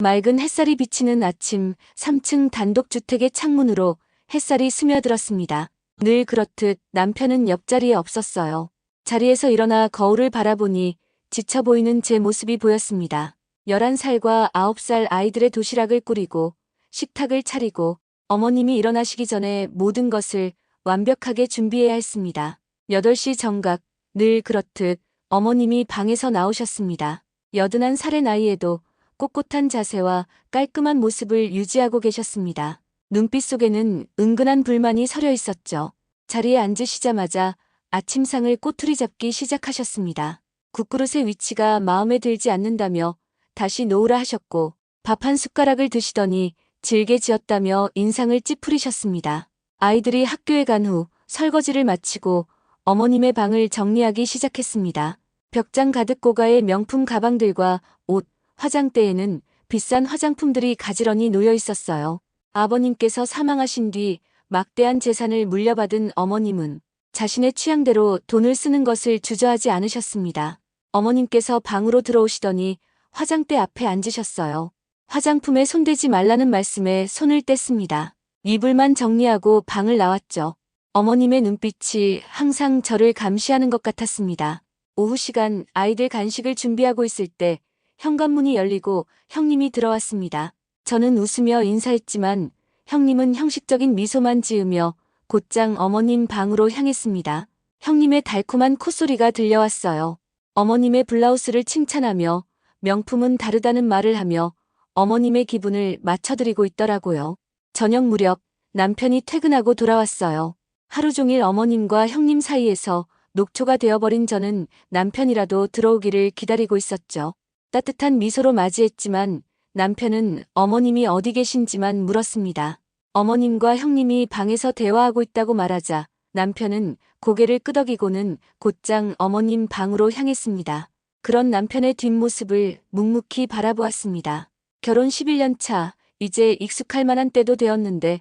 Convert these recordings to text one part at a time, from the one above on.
맑은 햇살이 비치는 아침 3층 단독주택의 창문으로 햇살이 스며들었습니다. 늘 그렇듯 남편은 옆자리에 없었어요. 자리에서 일어나 거울을 바라보니 지쳐 보이는 제 모습이 보였습니다. 11살과 9살 아이들의 도시락을 꾸리고 식탁을 차리고 어머님이 일어나시기 전에 모든 것을 완벽하게 준비해야 했습니다. 8시 정각, 늘 그렇듯 어머님이 방에서 나오셨습니다. 81살의 나이에도 꼿꼿한 자세와 깔끔한 모습을 유지하고 계셨습니다. 눈빛 속에는 은근한 불만이 서려 있었죠. 자리에 앉으시자마자 아침상을 꼬투리 잡기 시작하셨습니다. 국그릇의 위치가 마음에 들지 않는다며 다시 놓으라 하셨고 밥 한 숟가락을 드시더니 질게 지었다며 인상을 찌푸리셨습니다. 아이들이 학교에 간 후 설거지를 마치고 어머님의 방을 정리하기 시작했습니다. 벽장 가득 고가의 명품 가방들과 옷, 화장대에는 비싼 화장품들이 가지런히 놓여 있었어요. 아버님께서 사망하신 뒤 막대한 재산을 물려받은 어머님은 자신의 취향대로 돈을 쓰는 것을 주저하지 않으셨습니다. 어머님께서 방으로 들어오시더니 화장대 앞에 앉으셨어요. 화장품에 손대지 말라는 말씀에 손을 뗐습니다. 이불만 정리하고 방을 나왔죠. 어머님의 눈빛이 항상 저를 감시하는 것 같았습니다. 오후 시간 아이들 간식을 준비하고 있을 때 현관문이 열리고 형님이 들어왔습니다. 저는 웃으며 인사했지만 형님은 형식적인 미소만 지으며 곧장 어머님 방으로 향했습니다. 형님의 달콤한 콧소리가 들려왔어요. 어머님의 블라우스를 칭찬하며 명품은 다르다는 말을 하며 어머님의 기분을 맞춰드리고 있더라고요. 저녁 무렵 남편이 퇴근하고 돌아왔어요. 하루 종일 어머님과 형님 사이에서 녹초가 되어버린 저는 남편이라도 들어오기를 기다리고 있었죠. 따뜻한 미소로 맞이했지만 남편은 어머님이 어디 계신지만 물었습니다. 어머님과 형님이 방에서 대화하고 있다고 말하자 남편은 고개를 끄덕이고는 곧장 어머님 방으로 향했습니다. 그런 남편의 뒷모습을 묵묵히 바라보았습니다. 결혼 11년 차, 이제 익숙할 만한 때도 되었는데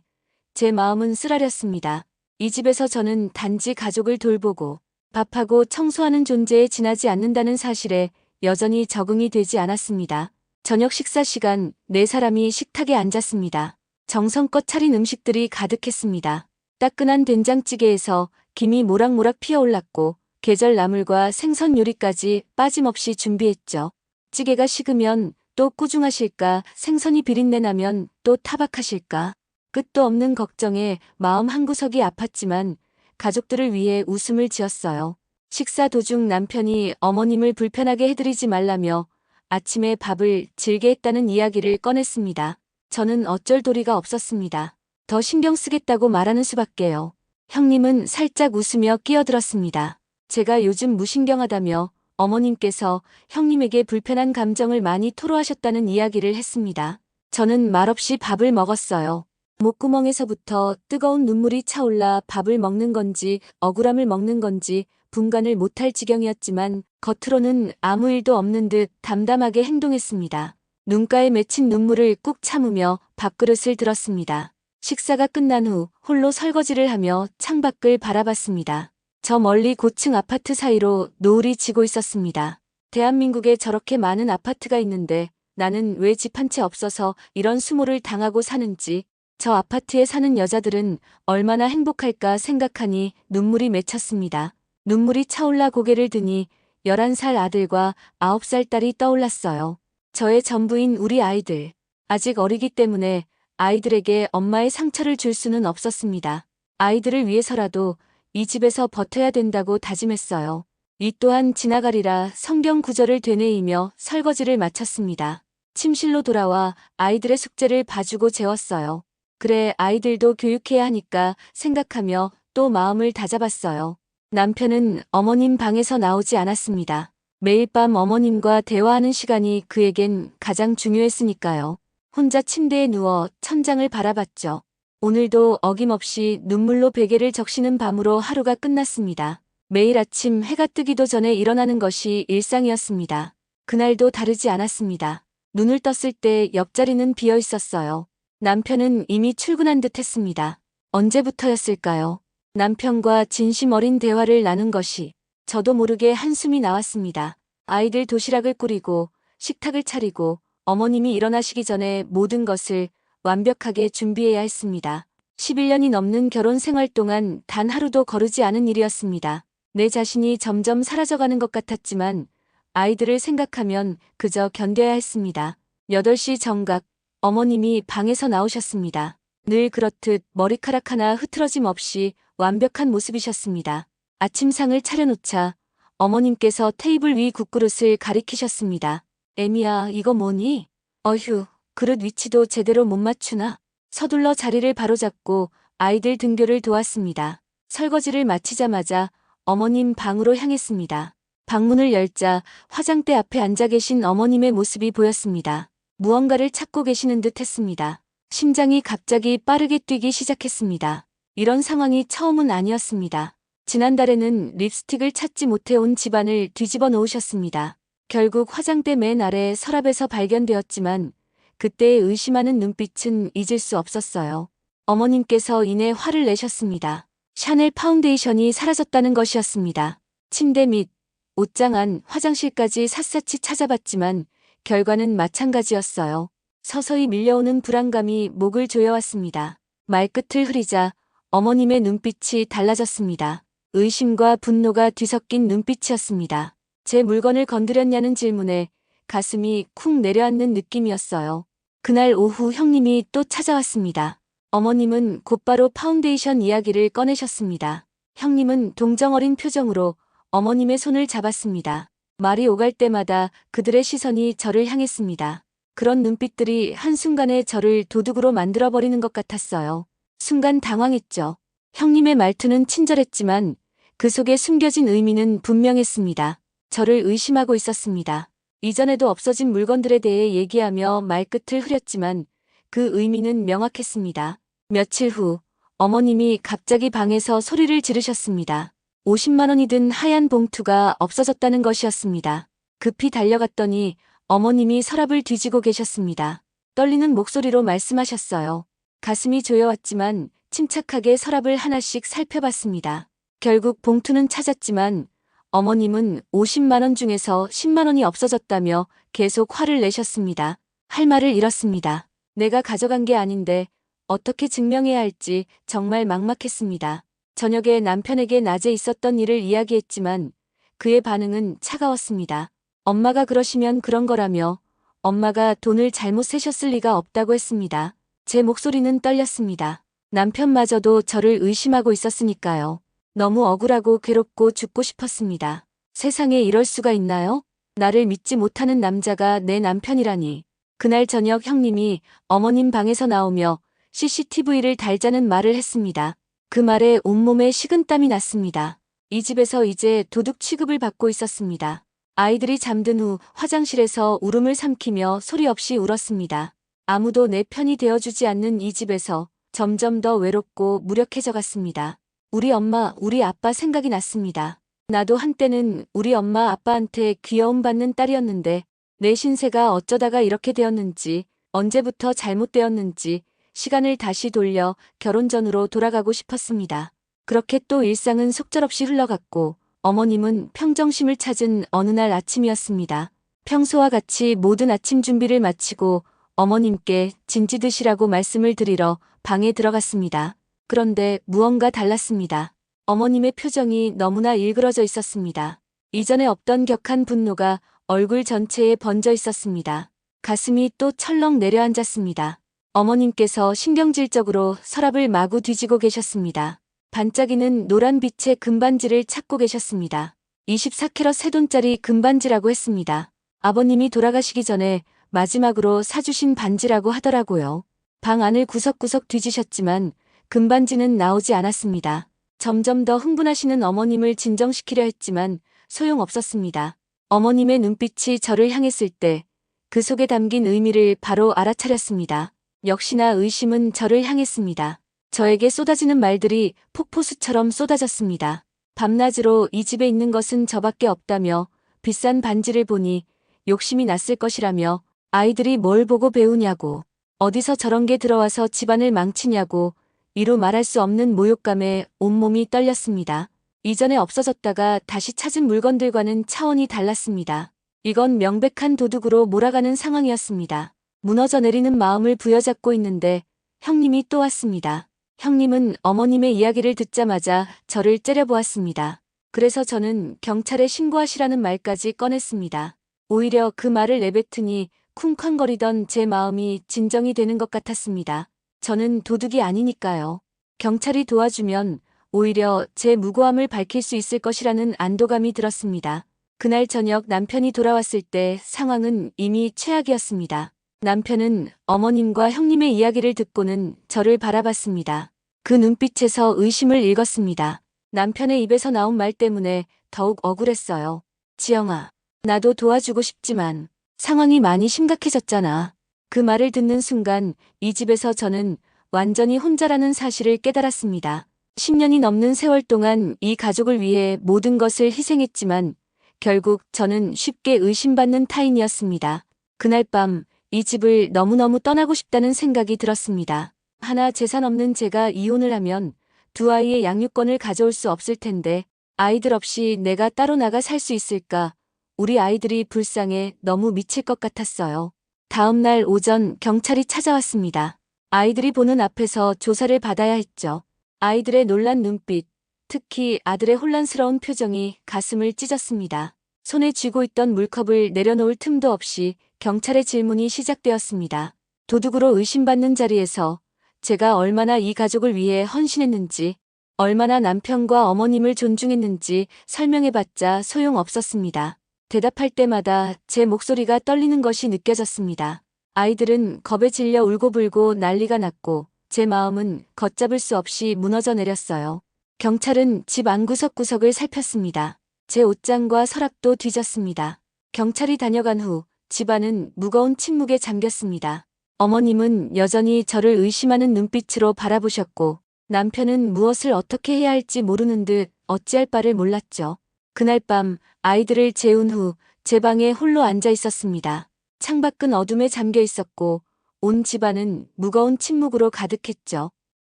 제 마음은 쓰라렸습니다. 이 집에서 저는 단지 가족을 돌보고 밥하고 청소하는 존재에 지나지 않는다는 사실에 여전히 적응이 되지 않았습니다. 저녁 식사 시간 4사람이 식탁에 앉았습니다. 정성껏 차린 음식들이 가득했습니다. 따끈한 된장찌개에서 김이 모락모락 피어올랐고 계절 나물과 생선 요리까지 빠짐없이 준비했죠. 찌개가 식으면 또 꾸중하실까, 생선이 비린내 나면 또 타박하실까. 끝도 없는 걱정에 마음 한구석이 아팠지만 가족들을 위해 웃음을 지었어요. 식사 도중 남편이 어머님을 불편하게 해드리지 말라며 아침에 밥을 질게 했다는 이야기를 꺼냈습니다. 저는 어쩔 도리가 없었습니다. 더 신경 쓰겠다고 말하는 수밖에요. 형님은 살짝 웃으며 끼어들었습니다. 제가 요즘 무신경하다며 어머님께서 형님에게 불편한 감정을 많이 토로하셨다는 이야기를 했습니다. 저는 말없이 밥을 먹었어요. 목구멍에서부터 뜨거운 눈물이 차올라 밥을 먹는 건지 억울함을 먹는 건지 분간을 못할 지경이었지만 겉으로는 아무 일도 없는 듯 담담하게 행동했습니다. 눈가에 맺힌 눈물을 꾹 참으며 밥그릇을 들었습니다. 식사가 끝난 후 홀로 설거지를 하며 창밖을 바라봤습니다. 저 멀리 고층 아파트 사이로 노을이 지고 있었습니다. 대한민국에 저렇게 많은 아파트가 있는데 나는 왜 집 한 채 없어서 이런 수모를 당하고 사는지, 저 아파트에 사는 여자들은 얼마나 행복할까 생각하니 눈물이 맺혔습니다. 눈물이 차올라 고개를 드니 11살 아들과 9살 딸이 떠올랐어요. 저의 전부인 우리 아이들. 아직 어리기 때문에 아이들에게 엄마의 상처를 줄 수는 없었습니다. 아이들을 위해서라도 이 집에서 버텨야 된다고 다짐했어요. 이 또한 지나가리라 성경 구절을 되뇌이며 설거지를 마쳤습니다. 침실로 돌아와 아이들의 숙제를 봐주고 재웠어요. 그래, 아이들도 교육해야 하니까 생각하며 또 마음을 다잡았어요. 남편은 어머님 방에서 나오지 않았습니다. 매일 밤 어머님과 대화하는 시간이 그에겐 가장 중요했으니까요. 혼자 침대에 누워 천장을 바라봤죠. 오늘도 어김없이 눈물로 베개를 적시는 밤으로 하루가 끝났습니다. 매일 아침 해가 뜨기도 전에 일어나는 것이 일상이었습니다. 그날도 다르지 않았습니다. 눈을 떴을 때 옆자리는 비어 있었어요. 남편은 이미 출근한 듯 했습니다. 언제부터였을까요? 남편과 진심 어린 대화를 나눈 것이 저도 모르게 한숨이 나왔습니다. 아이들 도시락을 꾸리고 식탁을 차리고 어머님이 일어나시기 전에 모든 것을 완벽하게 준비해야 했습니다. 11년이 넘는 결혼 생활 동안 단 하루도 거르지 않은 일이었습니다. 내 자신이 점점 사라져가는 것 같았지만 아이들을 생각하면 그저 견뎌야 했습니다. 8시 정각, 어머님이 방에서 나오셨습니다. 늘 그렇듯 머리카락 하나 흐트러짐 없이 완벽한 모습이셨습니다. 아침상을 차려놓자 어머님께서 테이블 위 국그릇을 가리키셨습니다. 애미야, 이거 뭐니? 어휴, 그릇 위치도 제대로 못 맞추나? 서둘러 자리를 바로잡고 아이들 등교를 도왔습니다. 설거지를 마치자마자 어머님 방으로 향했습니다. 방문을 열자 화장대 앞에 앉아 계신 어머님의 모습이 보였습니다. 무언가를 찾고 계시는 듯 했습니다. 심장이 갑자기 빠르게 뛰기 시작했습니다. 이런 상황이 처음은 아니었습니다. 지난달에는 립스틱을 찾지 못해 온 집안을 뒤집어 놓으셨습니다. 결국 화장대 맨 아래 서랍에서 발견되었지만 그때의 의심하는 눈빛은 잊을 수 없었어요. 어머님께서 이내 화를 내셨습니다. 샤넬 파운데이션이 사라졌다는 것이었습니다. 침대 및 옷장 안 화장실까지 샅샅이 찾아봤지만 결과는 마찬가지였어요. 서서히 밀려오는 불안감이 목을 조여왔습니다. 말끝을 흐리자 어머님의 눈빛이 달라졌습니다. 의심과 분노가 뒤섞인 눈빛이었습니다. 제 물건을 건드렸냐는 질문에 가슴이 쿵 내려앉는 느낌이었어요. 그날 오후 형님이 또 찾아왔습니다. 어머님은 곧바로 파운데이션 이야기를 꺼내셨습니다. 형님은 동정어린 표정으로 어머님의 손을 잡았습니다. 말이 오갈 때마다 그들의 시선이 저를 향했습니다. 그런 눈빛들이 한순간에 저를 도둑으로 만들어버리는 것 같았어요. 순간 당황했죠. 형님의 말투는 친절했지만 그 속에 숨겨진 의미는 분명했습니다. 저를 의심하고 있었습니다. 이전에도 없어진 물건들에 대해 얘기하며 말끝을 흐렸지만 그 의미는 명확했습니다. 며칠 후 어머님이 갑자기 방에서 소리를 지르셨습니다. 50만 원이 든 하얀 봉투가 없어졌다는 것이었습니다. 급히 달려갔더니 어머님이 서랍을 뒤지고 계셨습니다. 떨리는 목소리로 말씀하셨어요. 가슴이 조여왔지만 침착하게 서랍을 하나씩 살펴봤습니다. 결국 봉투는 찾았지만 어머님은 50만 원 중에서 10만 원이 없어졌다며 계속 화를 내셨습니다. 할 말을 잃었습니다. 내가 가져간 게 아닌데 어떻게 증명해야 할지 정말 막막했습니다. 저녁에 남편에게 낮에 있었던 일을 이야기했지만 그의 반응은 차가웠습니다. 엄마가 그러시면 그런 거라며 엄마가 돈을 잘못 세셨을 리가 없다고 했습니다. 제 목소리는 떨렸습니다. 남편마저도 저를 의심하고 있었으니까요. 너무 억울하고 괴롭고 죽고 싶었습니다. 세상에 이럴 수가 있나요? 나를 믿지 못하는 남자가 내 남편이라니. 그날 저녁 형님이 어머님 방에서 나오며 CCTV를 달자는 말을 했습니다. 그 말에 온몸에 식은땀이 났습니다. 이 집에서 이제 도둑 취급을 받고 있었습니다. 아이들이 잠든 후 화장실에서 울음을 삼키며 소리 없이 울었습니다. 아무도 내 편이 되어주지 않는 이 집에서 점점 더 외롭고 무력해져 갔습니다. 우리 엄마, 우리 아빠 생각이 났습니다. 나도 한때는 우리 엄마 아빠한테 귀여움 받는 딸이었는데 내 신세가 어쩌다가 이렇게 되었는지, 언제부터 잘못되었는지 시간을 다시 돌려 결혼 전으로 돌아가고 싶었습니다. 그렇게 또 일상은 속절없이 흘러갔고 어머님은 평정심을 찾은 어느 날 아침이었습니다. 평소와 같이 모든 아침 준비를 마치고 어머님께 진지 드시라고 말씀을 드리러 방에 들어갔습니다. 그런데 무언가 달랐습니다. 어머님의 표정이 너무나 일그러져 있었습니다. 이전에 없던 격한 분노가 얼굴 전체에 번져 있었습니다. 가슴이 또 철렁 내려앉았습니다. 어머님께서 신경질적으로 서랍을 마구 뒤지고 계셨습니다. 반짝이는 노란 빛의 금반지를 찾고 계셨습니다. 24캐럿 새 돈짜리 금반지라고 했습니다. 아버님이 돌아가시기 전에 마지막으로 사주신 반지라고 하더라고요. 방 안을 구석구석 뒤지셨지만 금반지는 나오지 않았습니다. 점점 더 흥분하시는 어머님을 진정시키려 했지만 소용없었습니다. 어머님의 눈빛이 저를 향했을 때 그 속에 담긴 의미를 바로 알아차렸습니다. 역시나 의심은 저를 향했습니다. 저에게 쏟아지는 말들이 폭포수처럼 쏟아졌습니다. 밤낮으로 이 집에 있는 것은 저밖에 없다며 비싼 반지를 보니 욕심이 났을 것이라며 아이들이 뭘 보고 배우냐고 어디서 저런 게 들어와서 집안을 망치냐고 이루 말할 수 없는 모욕감에 온몸이 떨렸습니다. 이전에 없어졌다가 다시 찾은 물건들과는 차원이 달랐습니다. 이건 명백한 도둑으로 몰아가는 상황이었습니다. 무너져 내리는 마음을 부여잡고 있는데 형님이 또 왔습니다. 형님은 어머님의 이야기를 듣자마자 저를 째려보았습니다. 그래서 저는 경찰에 신고하시라는 말까지 꺼냈습니다. 오히려 그 말을 내뱉으니 쿵쾅거리던 제 마음이 진정이 되는 것 같았습니다. 저는 도둑이 아니니까요. 경찰이 도와주면 오히려 제 무고함을 밝힐 수 있을 것이라는 안도감이 들었습니다. 그날 저녁 남편이 돌아왔을 때 상황은 이미 최악이었습니다. 남편은 어머님과 형님의 이야기를 듣고는 저를 바라봤습니다. 그 눈빛에서 의심을 읽었습니다. 남편의 입에서 나온 말 때문에 더욱 억울했어요. 지영아, 나도 도와주고 싶지만 상황이 많이 심각해졌잖아. 그 말을 듣는 순간 이 집에서 저는 완전히 혼자라는 사실을 깨달았습니다. 10년이 넘는 세월 동안 이 가족을 위해 모든 것을 희생했지만 결국 저는 쉽게 의심받는 타인이었습니다. 그날 밤 이 집을 너무너무 떠나고 싶다는 생각이 들었습니다. 하나 재산 없는 제가 이혼을 하면 두 아이의 양육권을 가져올 수 없을 텐데 아이들 없이 내가 따로 나가 살 수 있을까? 우리 아이들이 불쌍해 너무 미칠 것 같았어요. 다음 날 오전 경찰이 찾아왔습니다. 아이들이 보는 앞에서 조사를 받아야 했죠. 아이들의 놀란 눈빛, 특히 아들의 혼란스러운 표정이 가슴을 찢었습니다. 손에 쥐고 있던 물컵을 내려놓을 틈도 없이 경찰의 질문이 시작되었습니다. 도둑으로 의심받는 자리에서 제가 얼마나 이 가족을 위해 헌신했는지, 얼마나 남편과 어머님을 존중했는지 설명해봤자 소용없었습니다. 대답할 때마다 제 목소리가 떨리는 것이 느껴졌습니다. 아이들은 겁에 질려 울고불고 난리가 났고 제 마음은 걷잡을 수 없이 무너져 내렸어요. 경찰은 집 안구석구석을 살폈습니다. 제 옷장과 서랍도 뒤졌습니다. 경찰이 다녀간 후 집안은 무거운 침묵에 잠겼습니다. 어머님은 여전히 저를 의심하는 눈빛으로 바라보셨고 남편은 무엇을 어떻게 해야 할지 모르는 듯 어찌할 바를 몰랐죠. 그날 밤 아이들을 재운 후 제 방에 홀로 앉아 있었습니다. 창밖은 어둠에 잠겨 있었고 온 집안은 무거운 침묵으로 가득했죠.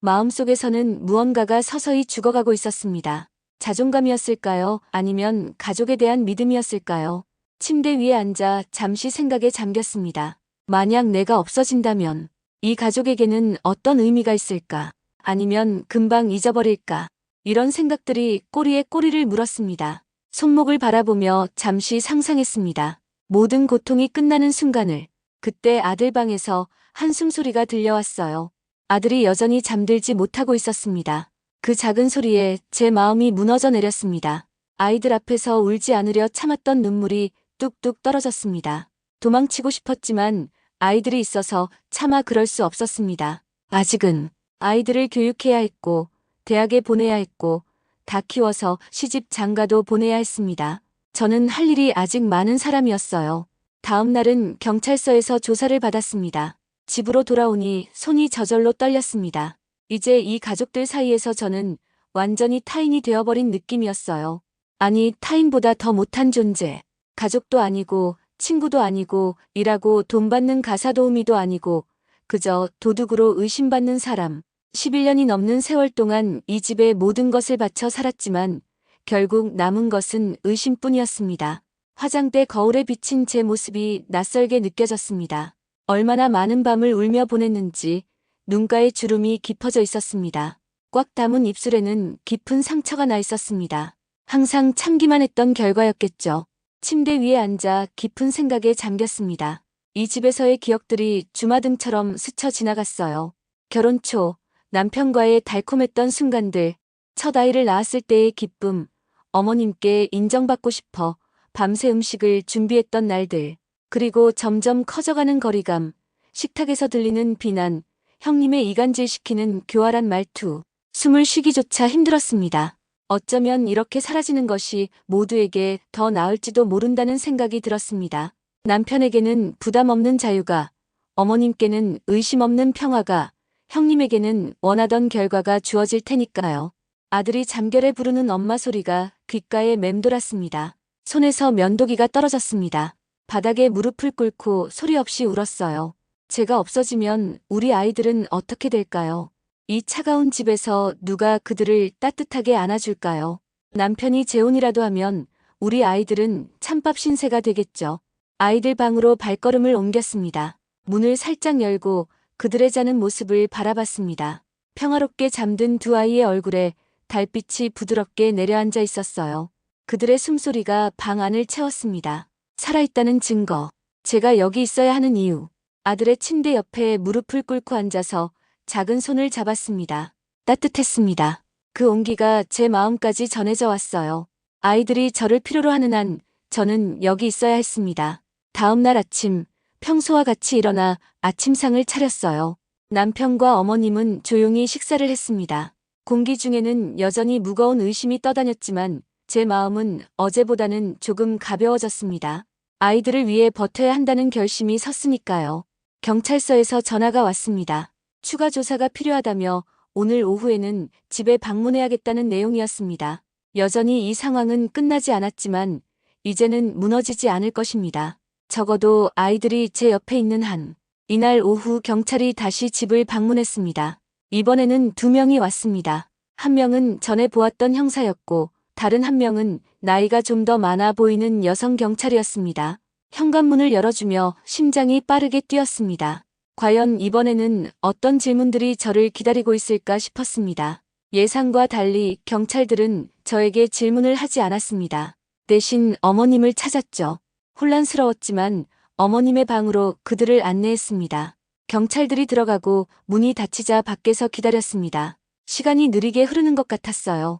마음속에서는 무언가가 서서히 죽어가고 있었습니다. 자존감이었을까요? 아니면 가족에 대한 믿음이었을까요? 침대 위에 앉아 잠시 생각에 잠겼습니다. 만약 내가 없어진다면 이 가족에게는 어떤 의미가 있을까? 아니면 금방 잊어버릴까? 이런 생각들이 꼬리에 꼬리를 물었습니다. 손목을 바라보며 잠시 상상했습니다. 모든 고통이 끝나는 순간을. 그때 아들 방에서 한숨 소리가 들려왔어요. 아들이 여전히 잠들지 못하고 있었습니다. 그 작은 소리에 제 마음이 무너져 내렸습니다. 아이들 앞에서 울지 않으려 참았던 눈물이 뚝뚝 떨어졌습니다. 도망치고 싶었지만 아이들이 있어서 차마 그럴 수 없었습니다. 아직은 아이들을 교육해야 했고 대학에 보내야 했고 다 키워서 시집 장가도 보내야 했습니다. 저는 할 일이 아직 많은 사람이었어요. 다음 날은 경찰서에서 조사를 받았습니다. 집으로 돌아오니 손이 저절로 떨렸습니다. 이제 이 가족들 사이에서 저는 완전히 타인이 되어버린 느낌이었어요. 아니, 타인보다 더 못한 존재. 가족도 아니고 친구도 아니고 일하고 돈 받는 가사도우미도 아니고 그저 도둑으로 의심받는 사람. 11년이 넘는 세월 동안 이 집에 모든 것을 바쳐 살았지만 결국 남은 것은 의심뿐이었습니다. 화장대 거울에 비친 제 모습이 낯설게 느껴졌습니다. 얼마나 많은 밤을 울며 보냈는지 눈가에 주름이 깊어져 있었습니다. 꽉 담은 입술에는 깊은 상처가 나 있었습니다. 항상 참기만 했던 결과였겠죠. 침대 위에 앉아 깊은 생각에 잠겼습니다. 이 집에서의 기억들이 주마등처럼 스쳐 지나갔어요. 결혼 초 남편과의 달콤했던 순간들, 첫 아이를 낳았을 때의 기쁨, 어머님께 인정받고 싶어 밤새 음식을 준비했던 날들, 그리고 점점 커져가는 거리감, 식탁에서 들리는 비난, 형님의 이간질시키는 교활한 말투, 숨을 쉬기조차 힘들었습니다. 어쩌면 이렇게 사라지는 것이 모두에게 더 나을지도 모른다는 생각이 들었습니다. 남편에게는 부담 없는 자유가, 어머님께는 의심 없는 평화가, 형님에게는 원하던 결과가 주어질 테니까요. 아들이 잠결에 부르는 엄마 소리가 귓가에 맴돌았습니다. 손에서 면도기가 떨어졌습니다. 바닥에 무릎을 꿇고 소리 없이 울었어요. 제가 없어지면 우리 아이들은 어떻게 될까요? 이 차가운 집에서 누가 그들을 따뜻하게 안아줄까요? 남편이 재혼이라도 하면 우리 아이들은 찬밥 신세가 되겠죠. 아이들 방으로 발걸음을 옮겼습니다. 문을 살짝 열고 그들의 자는 모습을 바라봤습니다. 평화롭게 잠든 두 아이의 얼굴에 달빛이 부드럽게 내려앉아 있었어요. 그들의 숨소리가 방 안을 채웠습니다. 살아있다는 증거. 제가 여기 있어야 하는 이유. 아들의 침대 옆에 무릎을 꿇고 앉아서 작은 손을 잡았습니다. 따뜻했습니다. 그 온기가 제 마음까지 전해져 왔어요. 아이들이 저를 필요로 하는 한 저는 여기 있어야 했습니다. 다음 날 아침, 평소와 같이 일어나 아침상을 차렸어요. 남편과 어머님은 조용히 식사를 했습니다. 공기 중에는 여전히 무거운 의심이 떠다녔지만 제 마음은 어제보다는 조금 가벼워졌습니다. 아이들을 위해 버텨야 한다는 결심이 섰으니까요. 경찰서에서 전화가 왔습니다. 추가 조사가 필요하다며 오늘 오후에는 집에 방문해야겠다는 내용이었습니다. 여전히 이 상황은 끝나지 않았지만 이제는 무너지지 않을 것입니다. 적어도 아이들이 제 옆에 있는 한. 이날 오후 경찰이 다시 집을 방문했습니다. 이번에는 2명이 왔습니다. 한 명은 전에 보았던 형사였고 다른 한 명은 나이가 좀 더 많아 보이는 여성 경찰이었습니다. 현관문을 열어주며 심장이 빠르게 뛰었습니다. 과연 이번에는 어떤 질문들이 저를 기다리고 있을까 싶었습니다. 예상과 달리 경찰들은 저에게 질문을 하지 않았습니다. 대신 어머님을 찾았죠. 혼란스러웠지만 어머님의 방으로 그들을 안내했습니다. 경찰들이 들어가고 문이 닫히자 밖에서 기다렸습니다. 시간이 느리게 흐르는 것 같았어요.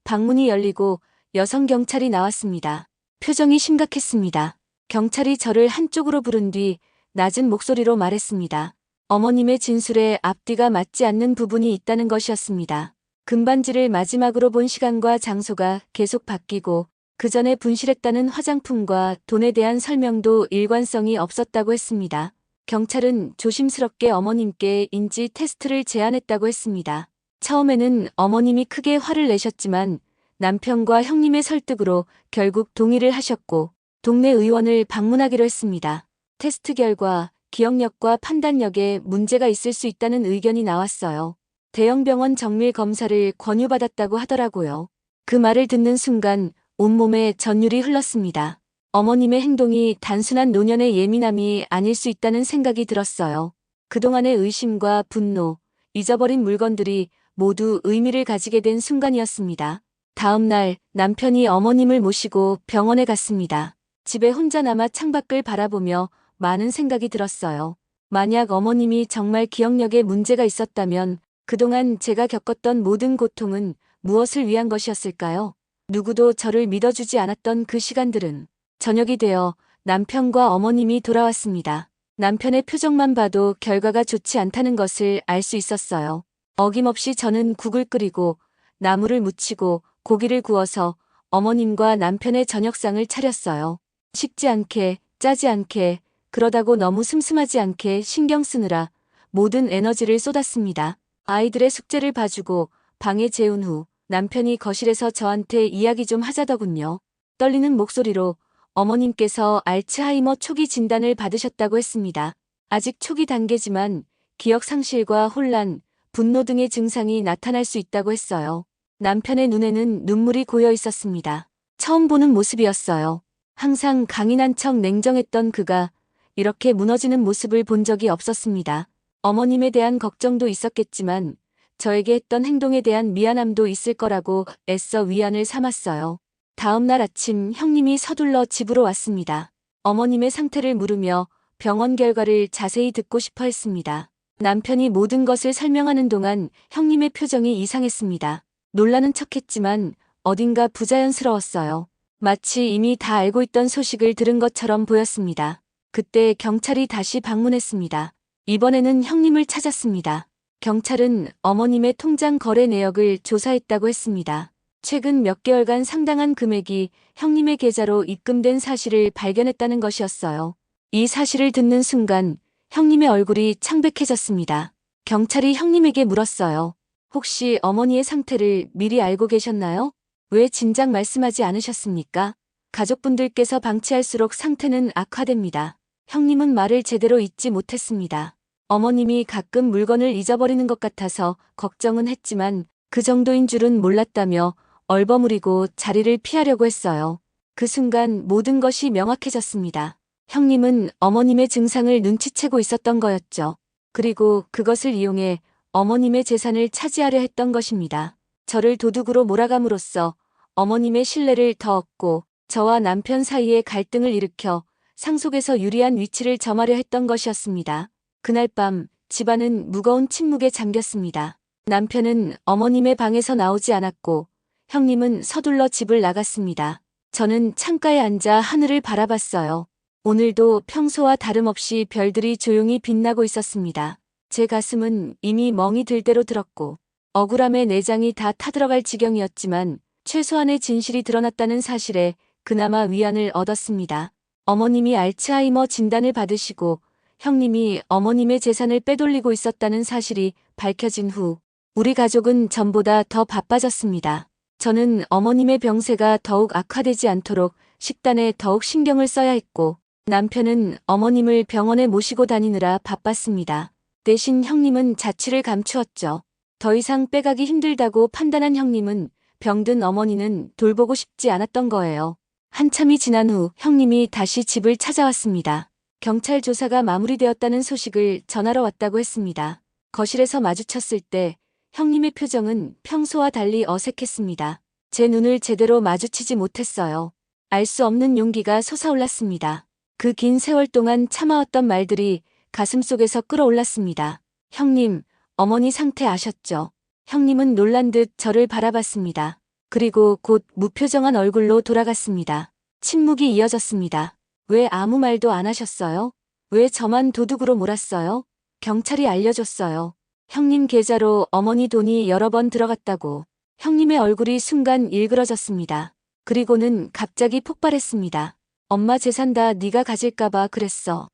방문이 열리고 여성 경찰이 나왔습니다. 표정이 심각했습니다. 경찰이 저를 한쪽으로 부른 뒤 낮은 목소리로 말했습니다. 어머님의 진술에 앞뒤가 맞지 않는 부분이 있다는 것이었습니다. 금반지를 마지막으로 본 시간과 장소가 계속 바뀌고 그 전에 분실했다는 화장품과 돈에 대한 설명도 일관성이 없었다고 했습니다. 경찰은 조심스럽게 어머님께 인지 테스트를 제안했다고 했습니다. 처음에는 어머님이 크게 화를 내셨지만 남편과 형님의 설득으로 결국 동의를 하셨고 동네 의원을 방문하기로 했습니다. 테스트 결과 기억력과 판단력에 문제가 있을 수 있다는 의견이 나왔어요. 대형 병원 정밀 검사를 권유받았다고 하더라고요. 그 말을 듣는 순간 온몸에 전율이 흘렀습니다. 어머님의 행동이 단순한 노년의 예민함이 아닐 수 있다는 생각이 들었어요. 그동안의 의심과 분노, 잊어버린 물건들이 모두 의미를 가지게 된 순간이었습니다. 다음 날 남편이 어머님을 모시고 병원에 갔습니다. 집에 혼자 남아 창밖을 바라보며 많은 생각이 들었어요. 만약 어머님이 정말 기억력에 문제가 있었다면 그동안 제가 겪었던 모든 고통은 무엇을 위한 것이었을까요? 누구도 저를 믿어주지 않았던 그 시간들은. 저녁이 되어 남편과 어머님이 돌아왔습니다. 남편의 표정만 봐도 결과가 좋지 않다는 것을 알 수 있었어요. 어김없이 저는 국을 끓이고 나물을 무치고 고기를 구워서 어머님과 남편의 저녁상을 차렸어요. 식지 않게, 짜지 않게, 그러다고 너무 슴슴하지 않게 신경 쓰느라 모든 에너지를 쏟았습니다. 아이들의 숙제를 봐주고 방에 재운 후 남편이 거실에서 저한테 이야기 좀 하자더군요. 떨리는 목소리로 어머님께서 알츠하이머 초기 진단을 받으셨다고 했습니다. 아직 초기 단계지만 기억 상실과 혼란, 분노 등의 증상이 나타날 수 있다고 했어요. 남편의 눈에는 눈물이 고여 있었습니다. 처음 보는 모습이었어요. 항상 강인한 척 냉정했던 그가 이렇게 무너지는 모습을 본 적이 없었습니다. 어머님에 대한 걱정도 있었겠지만 저에게 했던 행동에 대한 미안함도 있을 거라고 애써 위안을 삼았어요. 다음 날 아침 형님이 서둘러 집으로 왔습니다. 어머님의 상태를 물으며 병원 결과를 자세히 듣고 싶어 했습니다. 남편이 모든 것을 설명하는 동안 형님의 표정이 이상했습니다. 놀라는 척했지만 어딘가 부자연스러웠어요. 마치 이미 다 알고 있던 소식을 들은 것처럼 보였습니다. 그때 경찰이 다시 방문했습니다. 이번에는 형님을 찾았습니다. 경찰은 어머님의 통장 거래 내역을 조사했다고 했습니다. 최근 몇 개월간 상당한 금액이 형님의 계좌로 입금된 사실을 발견했다는 것이었어요. 이 사실을 듣는 순간 형님의 얼굴이 창백해졌습니다. 경찰이 형님에게 물었어요. 혹시 어머니의 상태를 미리 알고 계셨나요? 왜 진작 말씀하지 않으셨습니까? 가족분들께서 방치할수록 상태는 악화됩니다. 형님은 말을 제대로 잊지 못했습니다. 어머님이 가끔 물건을 잊어버리는 것 같아서 걱정은 했지만 그 정도인 줄은 몰랐다며 얼버무리고 자리를 피하려고 했어요. 그 순간 모든 것이 명확해졌습니다. 형님은 어머님의 증상을 눈치채고 있었던 거였죠. 그리고 그것을 이용해 어머님의 재산을 차지하려 했던 것입니다. 저를 도둑으로 몰아감으로써 어머님의 신뢰를 더 얻고 저와 남편 사이에 갈등을 일으켜 상속에서 유리한 위치를 점하려 했던 것이었습니다. 그날 밤 집안은 무거운 침묵에 잠겼습니다. 남편은 어머님의 방에서 나오지 않았고 형님은 서둘러 집을 나갔습니다. 저는 창가에 앉아 하늘을 바라봤어요. 오늘도 평소와 다름없이 별들이 조용히 빛나고 있었습니다. 제 가슴은 이미 멍이 들 대로 들었고 억울함에 내장이 다 타들어갈 지경이었지만 최소한의 진실이 드러났다는 사실에 그나마 위안을 얻었습니다. 어머님이 알츠하이머 진단을 받으시고 형님이 어머님의 재산을 빼돌리고 있었다는 사실이 밝혀진 후 우리 가족은 전보다 더 바빠졌습니다. 저는 어머님의 병세가 더욱 악화되지 않도록 식단에 더욱 신경을 써야 했고 남편은 어머님을 병원에 모시고 다니느라 바빴습니다. 대신 형님은 자취를 감추었죠. 더 이상 빼가기 힘들다고 판단한 형님은 병든 어머니는 돌보고 싶지 않았던 거예요. 한참이 지난 후 형님이 다시 집을 찾아왔습니다. 경찰 조사가 마무리되었다는 소식을 전하러 왔다고 했습니다. 거실에서 마주쳤을 때 형님의 표정은 평소와 달리 어색했습니다. 제 눈을 제대로 마주치지 못했어요. 알 수 없는 용기가 솟아올랐습니다. 그 긴 세월 동안 참아왔던 말들이 가슴속에서 끌어올랐습니다. 형님, 어머니 상태 아셨죠? 형님은 놀란 듯 저를 바라봤습니다. 그리고 곧 무표정한 얼굴로 돌아갔습니다. 침묵이 이어졌습니다. 왜 아무 말도 안 하셨어요? 왜 저만 도둑으로 몰았어요? 경찰이 알려줬어요. 형님 계좌로 어머니 돈이 여러 번 들어갔다고. 형님의 얼굴이 순간 일그러졌습니다. 그리고는 갑자기 폭발했습니다. 엄마 재산 다 네가 가질까봐 그랬어.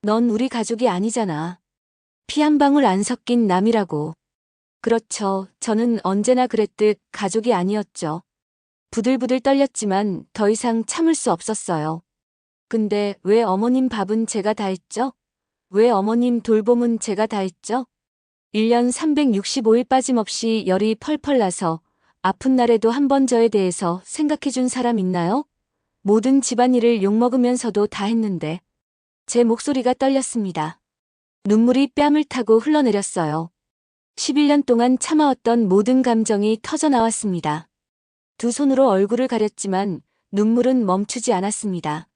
넌 우리 가족이 아니잖아. 피 한 방울 안 섞인 남이라고. 그렇죠. 저는 언제나 그랬듯 가족이 아니었죠. 부들부들 떨렸지만 더 이상 참을 수 없었어요. 근데 왜 어머님 밥은 제가 다 했죠? 왜 어머님 돌봄은 제가 다 했죠? 1년 365일 빠짐없이 열이 펄펄 나서 아픈 날에도 한 번 저에 대해서 생각해준 사람 있나요? 모든 집안일을 욕먹으면서도 다 했는데 제 목소리가 떨렸습니다. 눈물이 뺨을 타고 흘러내렸어요. 11년 동안 참아왔던 모든 감정이 터져나왔습니다. 두 손으로 얼굴을 가렸지만 눈물은 멈추지 않았습니다.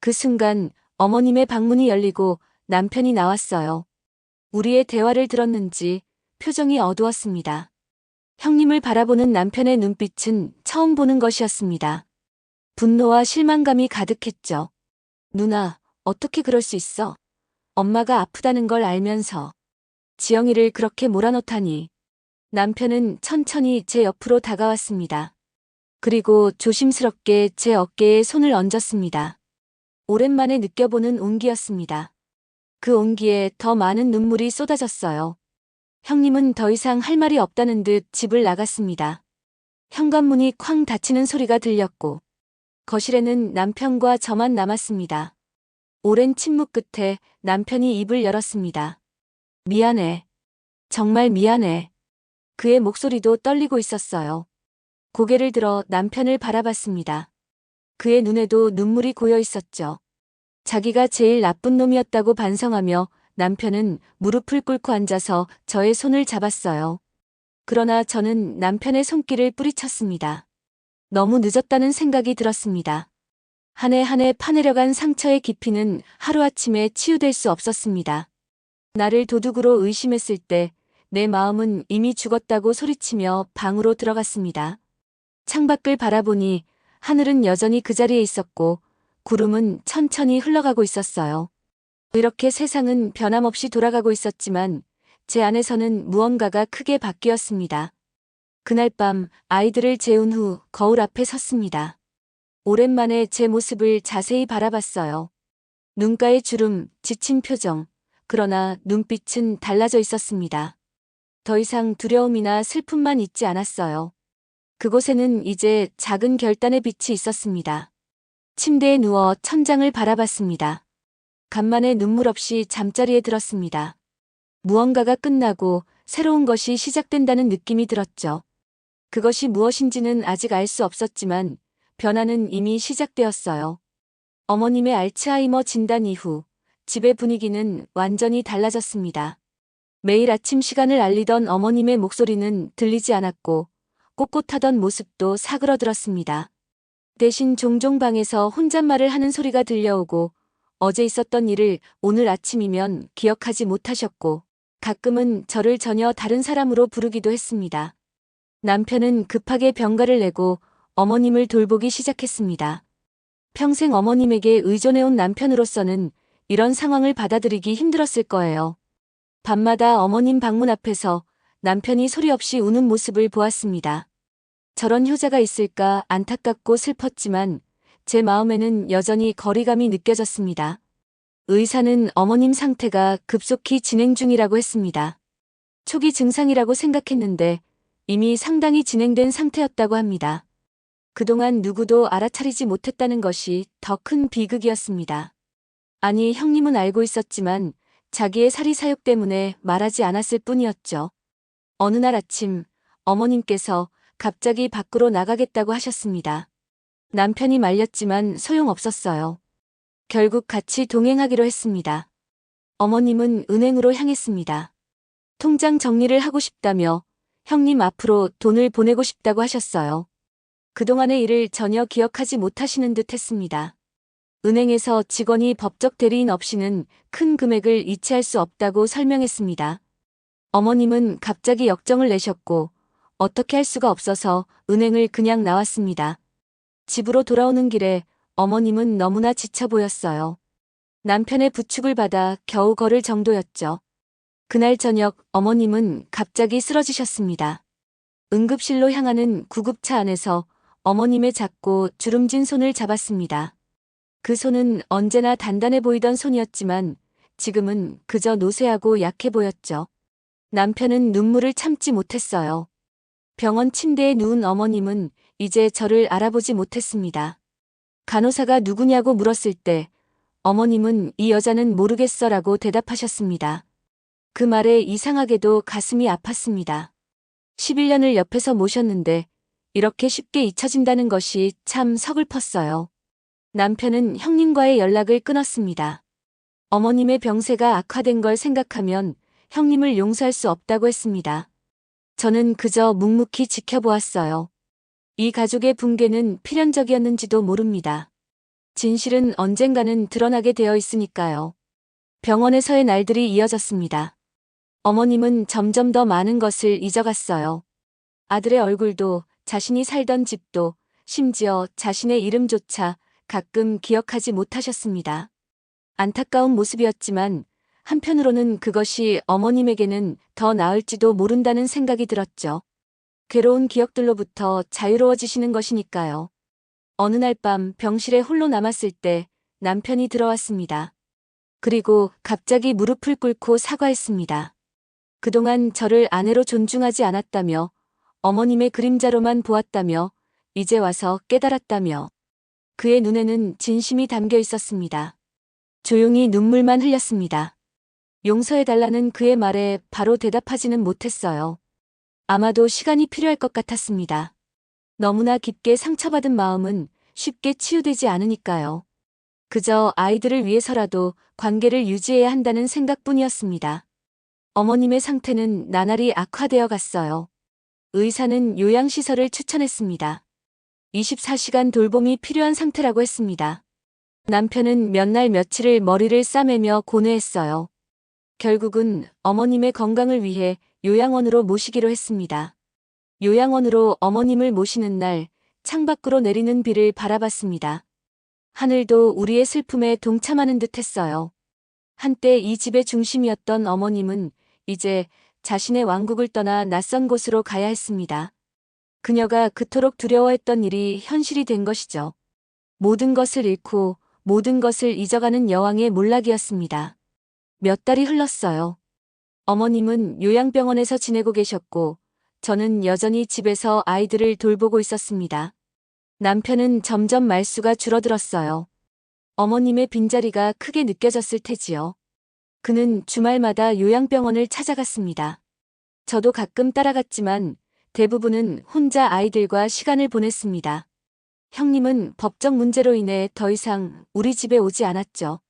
그 순간 어머님의 방문이 열리고 남편이 나왔어요. 우리의 대화를 들었는지 표정이 어두웠습니다. 형님을 바라보는 남편의 눈빛은 처음 보는 것이었습니다. 분노와 실망감이 가득했죠. 누나, 어떻게 그럴 수 있어? 엄마가 아프다는 걸 알면서 지영이를 그렇게 몰아넣다니. 남편은 천천히 제 옆으로 다가왔습니다. 그리고 조심스럽게 제 어깨에 손을 얹었습니다. 오랜만에 느껴보는 온기였습니다. 그 온기에 더 많은 눈물이 쏟아졌어요. 형님은 더 이상 할 말이 없다는 듯 집을 나갔습니다. 현관문이 쾅 닫히는 소리가 들렸고 거실에는 남편과 저만 남았습니다. 오랜 침묵 끝에 남편이 입을 열었습니다. 미안해. 정말 미안해. 그의 목소리도 떨리고 있었어요. 고개를 들어 남편을 바라봤습니다. 그의 눈에도 눈물이 고여 있었죠. 자기가 제일 나쁜 놈이었다고 반성하며 남편은 무릎을 꿇고 앉아서 저의 손을 잡았어요. 그러나 저는 남편의 손길을 뿌리쳤습니다. 너무 늦었다는 생각이 들었습니다. 한 해 한 해 파내려간 상처의 깊이는 하루아침에 치유될 수 없었습니다. 나를 도둑으로 의심했을 때 내 마음은 이미 죽었다고 소리치며 방으로 들어갔습니다. 창밖을 바라보니 하늘은 여전히 그 자리에 있었고 구름은 천천히 흘러가고 있었어요. 이렇게 세상은 변함없이 돌아가고 있었지만 제 안에서는 무언가가 크게 바뀌었습니다. 그날 밤 아이들을 재운 후 거울 앞에 섰습니다. 오랜만에 제 모습을 자세히 바라봤어요. 눈가의 주름, 지친 표정, 그러나 눈빛은 달라져 있었습니다. 더 이상 두려움이나 슬픔만 있지 않았어요. 그곳에는 이제 작은 결단의 빛이 있었습니다. 침대에 누워 천장을 바라봤습니다. 간만에 눈물 없이 잠자리에 들었습니다. 무언가가 끝나고 새로운 것이 시작된다는 느낌이 들었죠. 그것이 무엇인지는 아직 알 수 없었지만 변화는 이미 시작되었어요. 어머님의 알츠하이머 진단 이후 집의 분위기는 완전히 달라졌습니다. 매일 아침 시간을 알리던 어머님의 목소리는 들리지 않았고 꼿꼿하던 모습도 사그러들었습니다. 대신 종종 방에서 혼잣말을 하는 소리가 들려오고 어제 있었던 일을 오늘 아침이면 기억하지 못하셨고 가끔은 저를 전혀 다른 사람으로 부르기도 했습니다. 남편은 급하게 병가를 내고 어머님을 돌보기 시작했습니다. 평생 어머님에게 의존해온 남편으로서는 이런 상황을 받아들이기 힘들었을 거예요. 밤마다 어머님 방문 앞에서 남편이 소리 없이 우는 모습을 보았습니다. 저런 효자가 있을까 안타깝고 슬펐지만 제 마음에는 여전히 거리감이 느껴졌습니다. 의사는 어머님 상태가 급속히 진행 중이라고 했습니다. 초기 증상이라고 생각했는데 이미 상당히 진행된 상태였다고 합니다. 그동안 누구도 알아차리지 못했다는 것이 더 큰 비극이었습니다. 아니, 형님은 알고 있었지만 자기의 사리사욕 때문에 말하지 않았을 뿐이었죠. 어느 날 아침 어머님께서 갑자기 밖으로 나가겠다고 하셨습니다. 남편이 말렸지만 소용없었어요. 결국 같이 동행하기로 했습니다. 어머님은 은행으로 향했습니다. 통장 정리를 하고 싶다며 형님 앞으로 돈을 보내고 싶다고 하셨어요. 그동안의 일을 전혀 기억하지 못하시는 듯 했습니다. 은행에서 직원이 법적 대리인 없이는 큰 금액을 이체할 수 없다고 설명했습니다. 어머님은 갑자기 역정을 내셨고 어떻게 할 수가 없어서 은행을 그냥 나왔습니다. 집으로 돌아오는 길에 어머님은 너무나 지쳐 보였어요. 남편의 부축을 받아 겨우 걸을 정도였죠. 그날 저녁 어머님은 갑자기 쓰러지셨습니다. 응급실로 향하는 구급차 안에서 어머님의 작고 주름진 손을 잡았습니다. 그 손은 언제나 단단해 보이던 손이었지만 지금은 그저 노쇠하고 약해 보였죠. 남편은 눈물을 참지 못했어요. 병원 침대에 누운 어머님은 이제 저를 알아보지 못했습니다. 간호사가 누구냐고 물었을 때 어머님은 이 여자는 모르겠어라고 대답하셨습니다. 그 말에 이상하게도 가슴이 아팠습니다. 11년을 옆에서 모셨는데 이렇게 쉽게 잊혀진다는 것이 참 서글펐어요. 남편은 형님과의 연락을 끊었습니다. 어머님의 병세가 악화된 걸 생각하면 형님을 용서할 수 없다고 했습니다. 저는 그저 묵묵히 지켜보았어요. 이 가족의 붕괴는 필연적이었는지도 모릅니다. 진실은 언젠가는 드러나게 되어 있으니까요. 병원에서의 날들이 이어졌습니다. 어머님은 점점 더 많은 것을 잊어갔어요. 아들의 얼굴도 자신이 살던 집도 심지어 자신의 이름조차 가끔 기억하지 못하셨습니다. 안타까운 모습이었지만 한편으로는 그것이 어머님에게는 더 나을지도 모른다는 생각이 들었죠. 괴로운 기억들로부터 자유로워지시는 것이니까요. 어느 날 밤 병실에 홀로 남았을 때 남편이 들어왔습니다. 그리고 갑자기 무릎을 꿇고 사과했습니다. 그동안 저를 아내로 존중하지 않았다며 어머님의 그림자로만 보았다며 이제 와서 깨달았다며 그의 눈에는 진심이 담겨 있었습니다. 조용히 눈물만 흘렸습니다. 용서해달라는 그의 말에 바로 대답하지는 못했어요. 아마도 시간이 필요할 것 같았습니다. 너무나 깊게 상처받은 마음은 쉽게 치유되지 않으니까요. 그저 아이들을 위해서라도 관계를 유지해야 한다는 생각뿐이었습니다. 어머님의 상태는 나날이 악화되어 갔어요. 의사는 요양시설을 추천했습니다. 24시간 돌봄이 필요한 상태라고 했습니다. 남편은 몇 날 며칠을 머리를 싸매며 고뇌했어요. 결국은 어머님의 건강을 위해 요양원으로 모시기로 했습니다. 요양원으로 어머님을 모시는 날 창밖으로 내리는 비를 바라봤습니다. 하늘도 우리의 슬픔에 동참하는 듯 했어요. 한때 이 집의 중심이었던 어머님은 이제 자신의 왕국을 떠나 낯선 곳으로 가야 했습니다. 그녀가 그토록 두려워했던 일이 현실이 된 것이죠. 모든 것을 잃고 모든 것을 잊어가는 여왕의 몰락이었습니다. 몇 달이 흘렀어요. 어머님은 요양병원에서 지내고 계셨고 저는 여전히 집에서 아이들을 돌보고 있었습니다. 남편은 점점 말수가 줄어들었어요. 어머님의 빈자리가 크게 느껴졌을 테지요. 그는 주말마다 요양병원을 찾아갔습니다. 저도 가끔 따라갔지만 대부분은 혼자 아이들과 시간을 보냈습니다. 형님은 법적 문제로 인해 더 이상 우리 집에 오지 않았죠.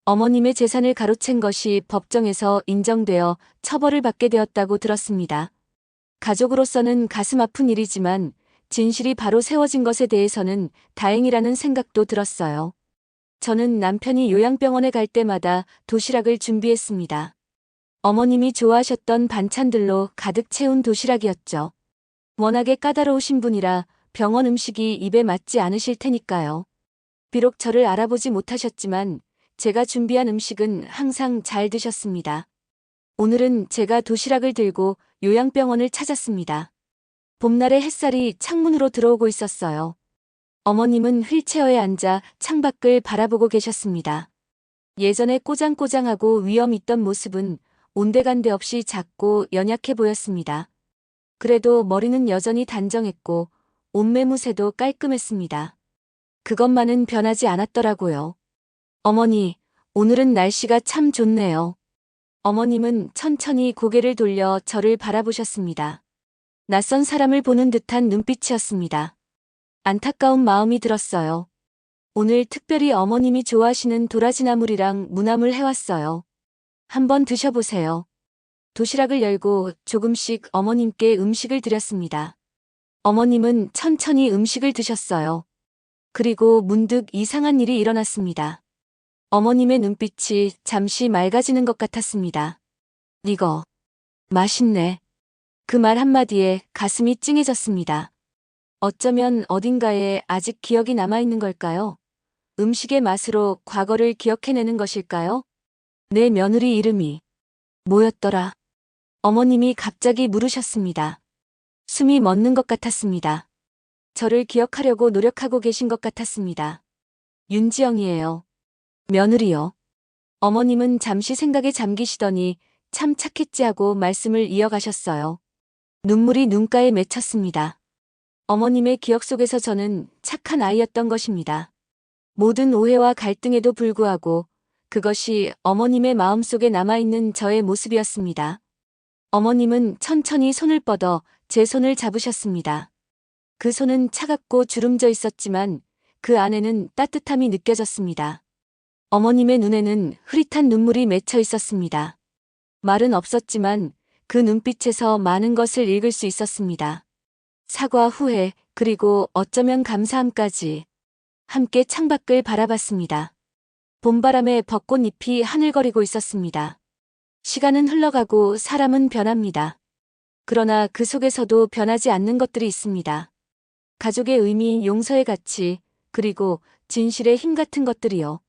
어머님의 재산을 가로챈 것이 법정에서 인정되어 처벌을 받게 되었다고 들었습니다. 가족으로서는 가슴 아픈 일이지만 진실이 바로 세워진 것에 대해서는 다행이라는 생각도 들었어요. 저는 남편이 요양병원에 갈 때마다 도시락을 준비했습니다. 어머님이 좋아하셨던 반찬들로 가득 채운 도시락이었죠. 워낙에 까다로우신 분이라 병원 음식이 입에 맞지 않으실 테니까요. 비록 저를 알아보지 못하셨지만 제가 준비한 음식은 항상 잘 드셨습니다. 오늘은 제가 도시락을 들고 요양병원을 찾았습니다. 봄날의 햇살이 창문으로 들어오고 있었어요. 어머님은 휠체어에 앉아 창밖을 바라보고 계셨습니다. 예전에 꼬장꼬장하고 위험 있던 모습은 온데간데 없이 작고 연약해 보였습니다. 그래도 머리는 여전히 단정했고 옷매무새도 깔끔했습니다. 그것만은 변하지 않았더라고요. 어머니, 오늘은 날씨가 참 좋네요. 어머님은 천천히 고개를 돌려 저를 바라보셨습니다. 낯선 사람을 보는 듯한 눈빛이었습니다. 안타까운 마음이 들었어요. 오늘 특별히 어머님이 좋아하시는 도라지나물이랑 무나물 해왔어요. 한번 드셔보세요. 도시락을 열고 조금씩 어머님께 음식을 드렸습니다. 어머님은 천천히 음식을 드셨어요. 그리고 문득 이상한 일이 일어났습니다. 어머님의 눈빛이 잠시 맑아지는 것 같았습니다. 이거 맛있네. 그 말 한마디에 가슴이 찡해졌습니다. 어쩌면 어딘가에 아직 기억이 남아있는 걸까요? 음식의 맛으로 과거를 기억해내는 것일까요? 내 며느리 이름이 뭐였더라? 어머님이 갑자기 물으셨습니다. 숨이 멎는 것 같았습니다. 저를 기억하려고 노력하고 계신 것 같았습니다. 윤지영이에요. 며느리요. 어머님은 잠시 생각에 잠기시더니 참 착했지 하고 말씀을 이어가셨어요. 눈물이 눈가에 맺혔습니다. 어머님의 기억 속에서 저는 착한 아이였던 것입니다. 모든 오해와 갈등에도 불구하고 그것이 어머님의 마음속에 남아있는 저의 모습이었습니다. 어머님은 천천히 손을 뻗어 제 손을 잡으셨습니다. 그 손은 차갑고 주름져 있었지만 그 안에는 따뜻함이 느껴졌습니다. 어머님의 눈에는 흐릿한 눈물이 맺혀 있었습니다. 말은 없었지만 그 눈빛에서 많은 것을 읽을 수 있었습니다. 사과, 후회, 그리고 어쩌면 감사함까지. 함께 창밖을 바라봤습니다. 봄바람에 벚꽃잎이 하늘거리고 있었습니다. 시간은 흘러가고 사람은 변합니다. 그러나 그 속에서도 변하지 않는 것들이 있습니다. 가족의 의미, 용서의 가치, 그리고 진실의 힘 같은 것들이요.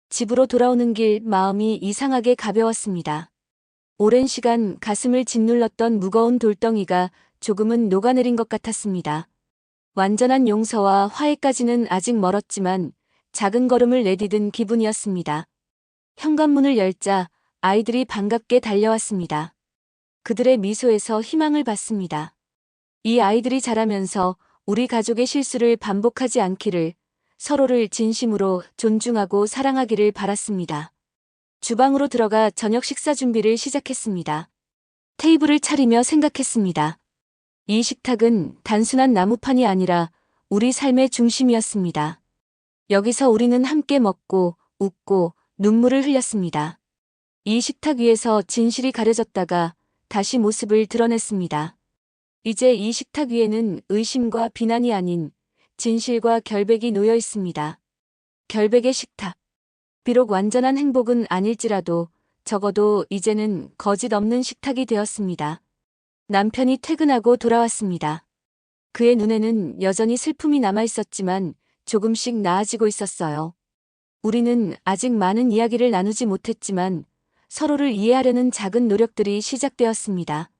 집으로 돌아오는 길 마음이 이상하게 가벼웠습니다. 오랜 시간 가슴을 짓눌렀던 무거운 돌덩이가 조금은 녹아내린 것 같았습니다. 완전한 용서와 화해까지는 아직 멀었지만 작은 걸음을 내디딘 기분이었습니다. 현관문을 열자 아이들이 반갑게 달려왔습니다. 그들의 미소에서 희망을 봤습니다. 이 아이들이 자라면서 우리 가족의 실수를 반복하지 않기를, 서로를 진심으로 존중하고 사랑하기를 바랐습니다. 주방으로 들어가 저녁 식사 준비를 시작했습니다. 테이블을 차리며 생각했습니다. 이 식탁은 단순한 나무판이 아니라 우리 삶의 중심이었습니다. 여기서 우리는 함께 먹고 웃고 눈물을 흘렸습니다. 이 식탁 위에서 진실이 가려졌다가 다시 모습을 드러냈습니다. 이제 이 식탁 위에는 의심과 비난이 아닌 진실과 결백이 놓여 있습니다. 결백의 식탁. 비록 완전한 행복은 아닐지라도 적어도 이제는 거짓 없는 식탁이 되었습니다. 남편이 퇴근하고 돌아왔습니다. 그의 눈에는 여전히 슬픔이 남아 있었지만 조금씩 나아지고 있었어요. 우리는 아직 많은 이야기를 나누지 못했지만 서로를 이해하려는 작은 노력들이 시작되었습니다.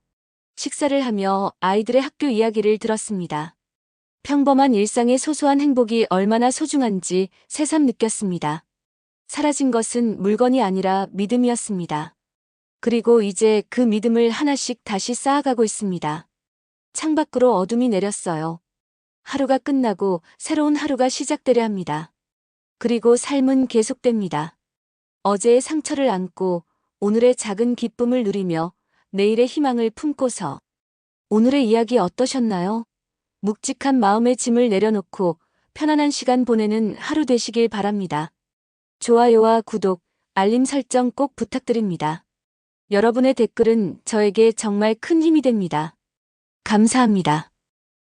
식사를 하며 아이들의 학교 이야기를 들었습니다. 평범한 일상의 소소한 행복이 얼마나 소중한지 새삼 느꼈습니다. 사라진 것은 물건이 아니라 믿음이었습니다. 그리고 이제 그 믿음을 하나씩 다시 쌓아가고 있습니다. 창밖으로 어둠이 내렸어요. 하루가 끝나고 새로운 하루가 시작되려 합니다. 그리고 삶은 계속됩니다. 어제의 상처를 안고 오늘의 작은 기쁨을 누리며 내일의 희망을 품고서. 오늘의 이야기 어떠셨나요? 묵직한 마음의 짐을 내려놓고 편안한 시간 보내는 하루 되시길 바랍니다. 좋아요와 구독, 알림 설정 꼭 부탁드립니다. 여러분의 댓글은 저에게 정말 큰 힘이 됩니다. 감사합니다.